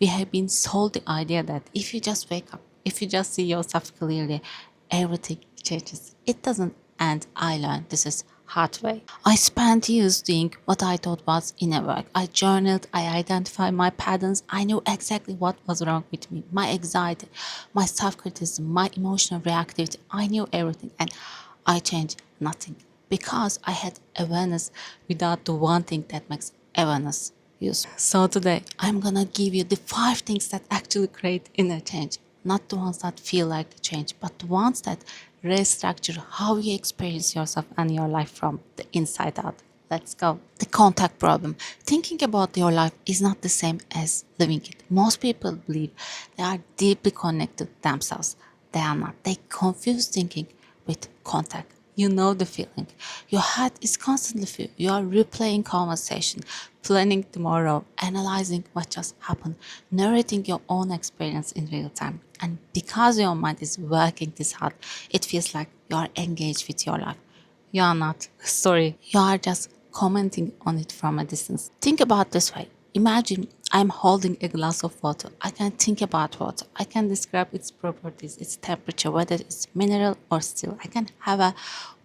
We have been sold the idea that if you just wake up, if you just see yourself clearly, everything changes. It doesn't, and I learned this is hard way. I spent years doing what I thought was inner work. I journaled, I identified my patterns, I knew exactly what was wrong with me, my anxiety, my self-criticism, my emotional reactivity. I knew everything, and I changed nothing because I had awareness without the one thing that makes awareness useful. So today I'm gonna give you the 5 things that actually create inner change. Not the ones that feel like the change, but the ones that restructure how you experience yourself and your life from the inside out. Let's go. The contact problem. Thinking about your life is not the same as living it. Most people believe they are deeply connected to themselves. They are not. They confuse thinking with contact. You know the feeling. Your head is constantly full. You are replaying conversation, planning tomorrow, analyzing what just happened, narrating your own experience in real time. And because your mind is working this hard, it feels like you are engaged with your life. You are not. Sorry. You are just commenting on it from a distance. Think about this way. Imagine I'm holding a glass of water. I can think about water. I can describe its properties, its temperature, whether it's mineral or still. I can have a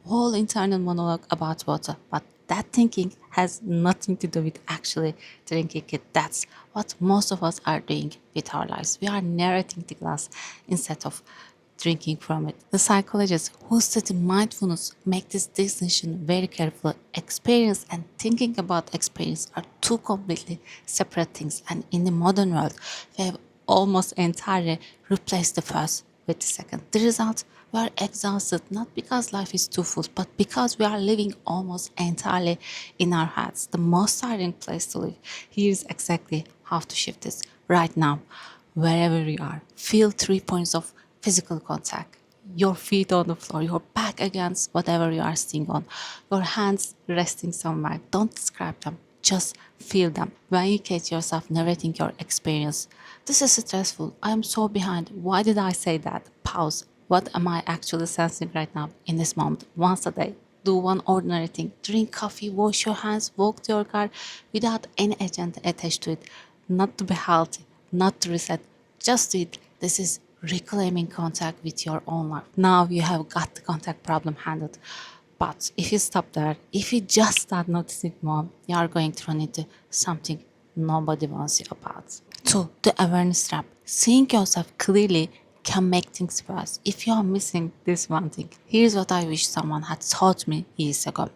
whole internal monologue about water, but that thinking has nothing to do with actually drinking it. That's what most of us are doing with our lives. We are narrating the glass instead of drinking from it. The psychologists who study mindfulness make this distinction very carefully. Experience and thinking about experience are two completely separate things, and in the modern world, we have almost entirely replaced the first with the second. The result, we are exhausted not because life is too full, but because we are living almost entirely in our heads. The most tiring place to live. Here's exactly how to shift this right now. Wherever you are, feel 3 points of physical contact. Your feet on the floor, your back against whatever you are sitting on, your hands resting somewhere. Don't describe them, just feel them. When you catch yourself narrating your experience, this is stressful. I am so behind. Why did I say that? Pause. What am I actually sensing right now in this moment? Once a day. Do one ordinary thing. Drink coffee, wash your hands, walk to your car without any agenda attached to it. Not to be healthy, not to reset, just do it. This is reclaiming contact with your own life. Now you have got the contact problem handled. But if you stop there, if you just start noticing more, you are going to run into something nobody wants you about. 2. The awareness trap. Seeing yourself clearly can make things worse. If you are missing this one thing, here's what I wish someone had taught me years ago.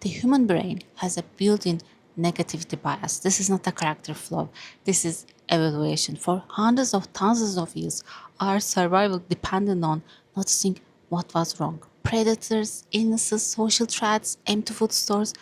The human brain has a built-in negativity bias. This is not a character flaw. This is evaluation. For hundreds of thousands of years, our survival depended on noticing what was wrong. Predators, illnesses, social threats, empty food stores.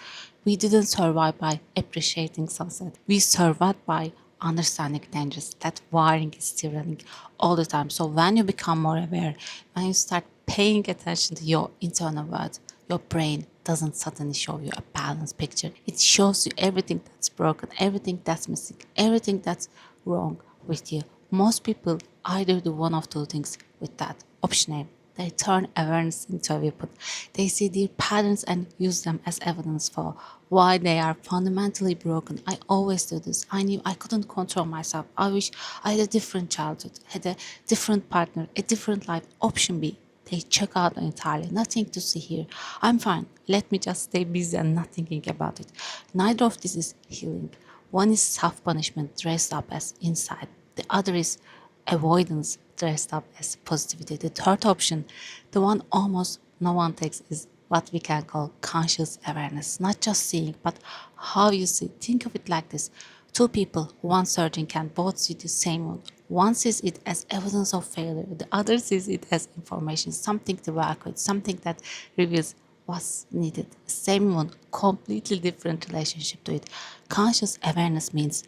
We didn't survive by appreciating sunset. We survived by understanding dangers. That wiring is still running all the time. So when you become more aware, when you start paying attention to your internal world, your brain doesn't suddenly show you a balanced picture. It shows you everything that's broken, everything that's missing, everything that's wrong with you. Most people either do one of two things with that. Option A, they turn awareness into a weapon. They see their patterns and use them as evidence for why they are fundamentally broken. I always do this. I knew I couldn't control myself. I wish I had a different childhood, had a different partner, a different life. Option B, they check out entirely. Nothing to see here. I'm fine. Let me just stay busy and not thinking about it. Neither of this is healing. One is self-punishment dressed up as insight. The other is avoidance dressed up as positivity. The third option, the one almost no one takes, is what we can call conscious awareness. Not just seeing, but how you see. Think of it like this. Two people, one surgeon can both see the same wound. One sees it as evidence of failure, the other sees it as information, something to work with, something that reveals what's needed. Same one, completely different relationship to it. Conscious awareness means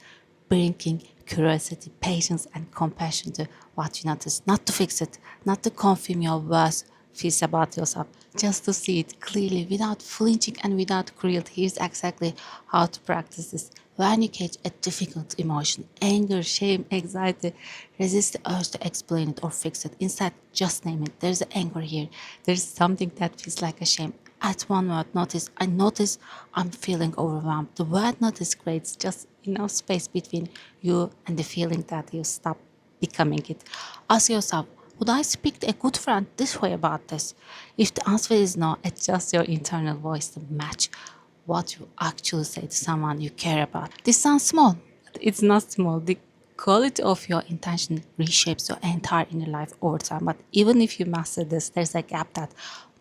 bringing curiosity, patience, and compassion to what you notice, not to fix it, not to confirm your worst fears about yourself, just to see it clearly without flinching and without cruelty. Here's exactly how to practice this. When you catch a difficult emotion, anger, shame, anxiety, resist the urge to explain it or fix it. Instead, just name it. There's anger here. There's something that feels like a shame. Add one word, notice. I notice I'm feeling overwhelmed. The word notice creates just enough space between you and the feeling that you stop becoming it. Ask yourself, would I speak to a good friend this way about this? If the answer is no, adjust your internal voice to match what you actually say to someone you care about. This sounds small. It's not small. The quality of your intention reshapes your entire inner life over time. But even if you master this, there's a gap that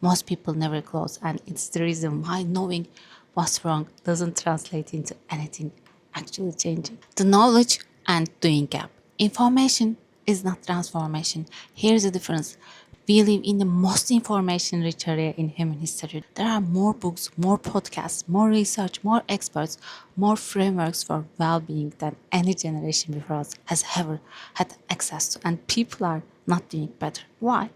most people never close, and it's the reason why knowing what's wrong doesn't translate into anything actually changing. The knowledge and doing gap. Information is not transformation. Here's the difference. We live in the most information rich area in human history. There are more books, more podcasts, more research, more experts, more frameworks for well being than any generation before us has ever had access to. And people are not doing better. Why?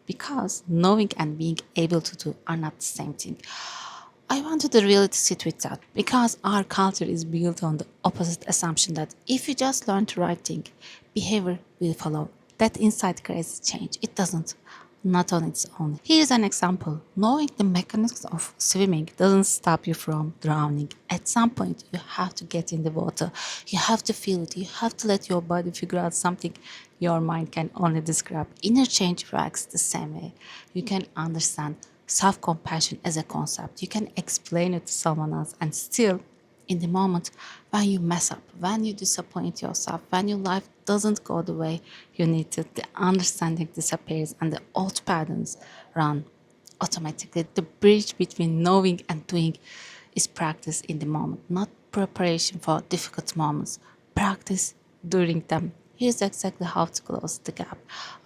Because knowing and being able to do are not the same thing. I wanted to really sit with that because our culture is built on the opposite assumption that if you just learn to write things, behavior will follow. That insight creates change. It doesn't, not on its own. Here's an example. Knowing the mechanics of swimming doesn't stop you from drowning. At some point, you have to get in the water. You have to feel it. You have to let your body figure out something your mind can only describe. Inner change works the same way. You can understand self compassion as a concept. You can explain it to someone else, and still, in the moment when you mess up, when you disappoint yourself, when your life doesn't go the way you need to, the understanding disappears and the old patterns run automatically. The bridge between knowing and doing is practice in the moment, not preparation for difficult moments. Practice during them. Here's exactly how to close the gap.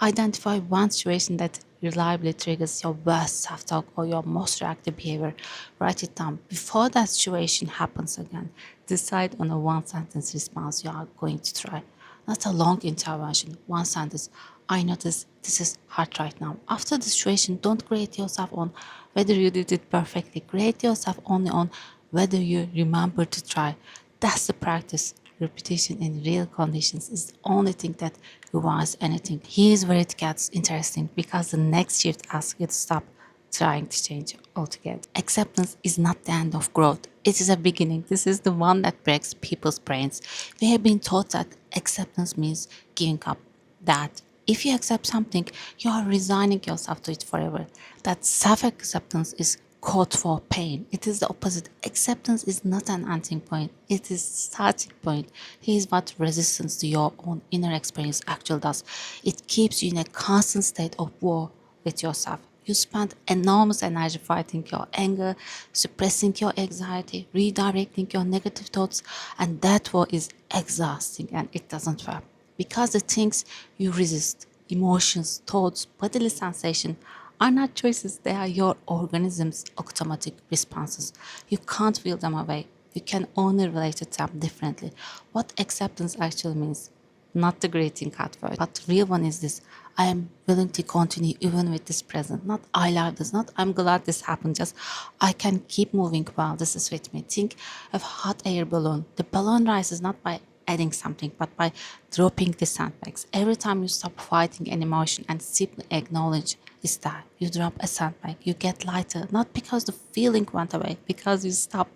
Identify one situation that reliably triggers your worst self talk or your most reactive behavior. Write it down. Before that situation happens again, decide on a one sentence response you are going to try. Not a long intervention, one sentence. I notice this is hard right now. After the situation, don't grade yourself on whether you did it perfectly. Grade yourself only on whether you remember to try. That's the practice. Repetition in real conditions is the only thing that rewards anything. Here's where it gets interesting because the next shift asks you to stop trying to change altogether. Acceptance is not the end of growth. It is a beginning. This is the one that breaks people's brains. We have been taught that acceptance means giving up. That if you accept something, you are resigning yourself to it forever. That self-acceptance is code for pain. It is the opposite. Acceptance is not an ending point. It is starting point. Here's what resistance to your own inner experience actually does. It keeps you in a constant state of war with yourself. You spend enormous energy fighting your anger, suppressing your anxiety, redirecting your negative thoughts, and that war is exhausting and it doesn't work. Because the things you resist, emotions, thoughts, bodily sensation, are not choices, they are your organism's automatic responses. You can't wheel them away. You can only relate to them differently. What acceptance actually means, not the greeting card for it, but the real one is this. I am willing to continue even with this present. Not I love this, not I'm glad this happened, just I can keep moving while this is with me. Think of hot air balloon. The balloon rises not by adding something, but by dropping the sandbags. Every time you stop fighting an emotion and simply acknowledge is that you drop a sandbag, you get lighter, not because the feeling went away, because you stop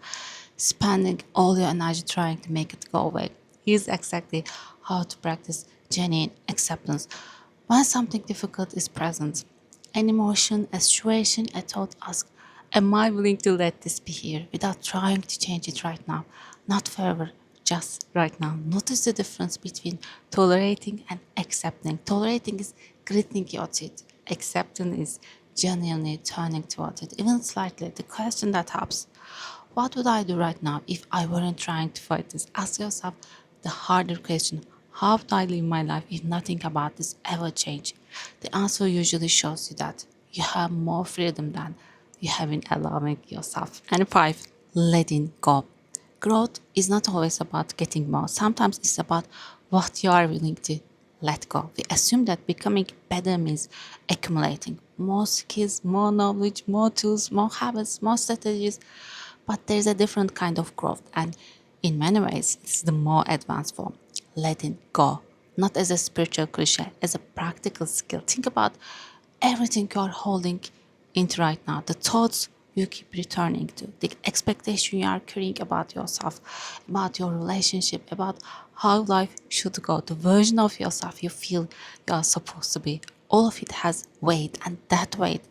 spending all your energy trying to make it go away. Here's exactly how to practice genuine acceptance. When something difficult is present, an emotion, a situation, a thought, ask, am I willing to let this be here without trying to change it right now? Not forever, just right now. Notice the difference between tolerating and accepting. Tolerating is gritting your teeth. Accepting is genuinely turning toward it, even slightly. The question that helps, what would I do right now if I weren't trying to fight this? Ask yourself the harder question. How would I live my life if nothing about this ever changed? The answer usually shows you that you have more freedom than you have been allowing yourself. And five, letting go. Growth is not always about getting more. Sometimes it's about what you are willing to let go. We assume that becoming better means accumulating more skills, more knowledge, more tools, more habits, more strategies. But there's a different kind of growth, and in many ways, it's the more advanced form. Letting go, not as a spiritual cliche, as a practical skill. Think about everything you're holding into right now, the thoughts, you keep returning to, the expectation you are carrying about yourself, about your relationship, about how life should go, the version of yourself you feel you are supposed to be. All of it has weight, and that weight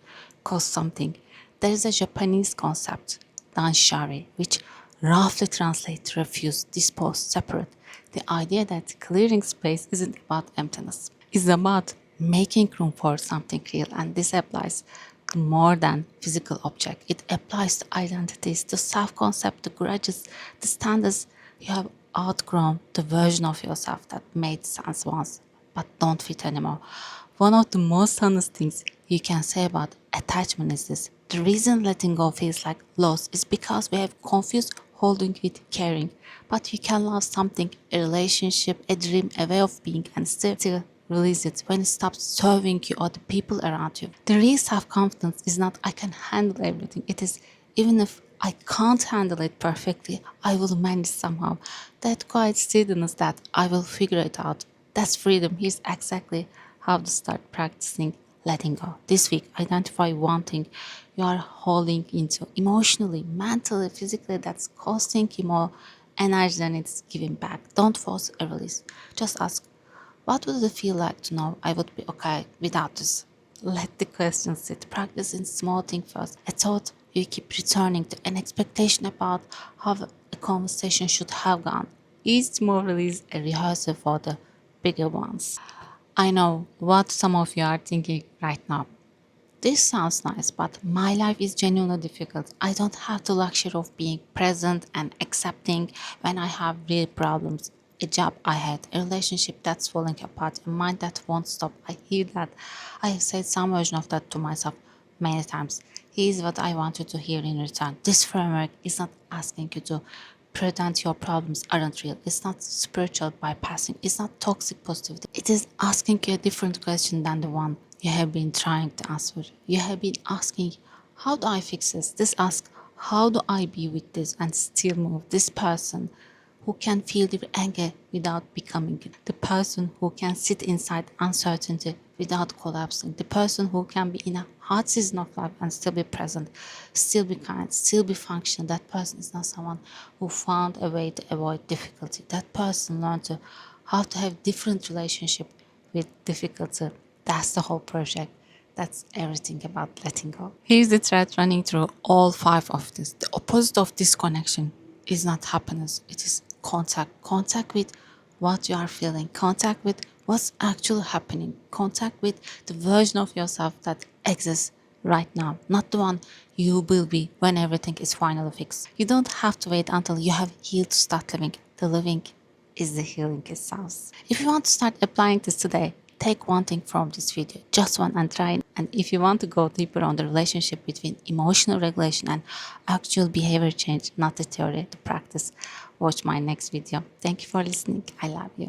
costs something. There is a Japanese concept, danshari, which roughly translates refuse, dispose, separate. The idea that clearing space isn't about emptiness, it's about making room for something real, and this applies to more than physical object. It applies to identities, to self-concept, to grudges, the standards you have outgrown, the version of yourself that made sense once but don't fit anymore. One of the most honest things you can say about attachment is this: the reason letting go feels like loss is because we have confused holding with caring. But you can love something, a relationship, a dream, a way of being, and still release it when it stops serving you or the people around you. The real self-confidence is not I can handle everything. It is even if I can't handle it perfectly, I will manage somehow. That quiet steadiness that I will figure it out. That's freedom. Here's exactly how to start practicing letting go. This week, identify one thing you are holding into emotionally, mentally, physically that's costing you more energy than it's giving back. Don't force a release. Just ask, what would it feel like to know I would be okay without this? Let the question sit. Practice in small things first. A thought you keep returning to, an expectation about how a conversation should have gone. Each small release a rehearsal for the bigger ones. I know what some of you are thinking right now. This sounds nice, but my life is genuinely difficult. I don't have the luxury of being present and accepting when I have real problems. A job I had, a relationship that's falling apart, a mind that won't stop. I hear that. I have said some version of that to myself many times. Here's what I want you to hear in return. This framework is not asking you to pretend your problems aren't real. It's not spiritual bypassing. It's not toxic positivity. It is asking you a different question than the one you have been trying to answer. You have been asking, how do I fix this? This asks, how do I be with this and still move? This person who can feel the anger without becoming it. The person who can sit inside uncertainty without collapsing. The person who can be in a hard season of life and still be present, still be kind, still be functional. That person is not someone who found a way to avoid difficulty. That person learned how to have different relationship with difficulty. That's the whole project. That's everything about letting go. Here's the thread running through all five of this. The opposite of disconnection is not happiness. It is contact. Contact with what you are feeling. Contact with what's actually happening. Contact with the version of yourself that exists right now, not the one you will be when everything is finally fixed. You don't have to wait until you have healed to start living. The living is the healing itself. If you want to start applying this today, take one thing from this video, just one, and try it. And if you want to go deeper on the relationship between emotional regulation and actual behavior change, not the theory, the practice, watch my next video. Thank you for listening. I love you.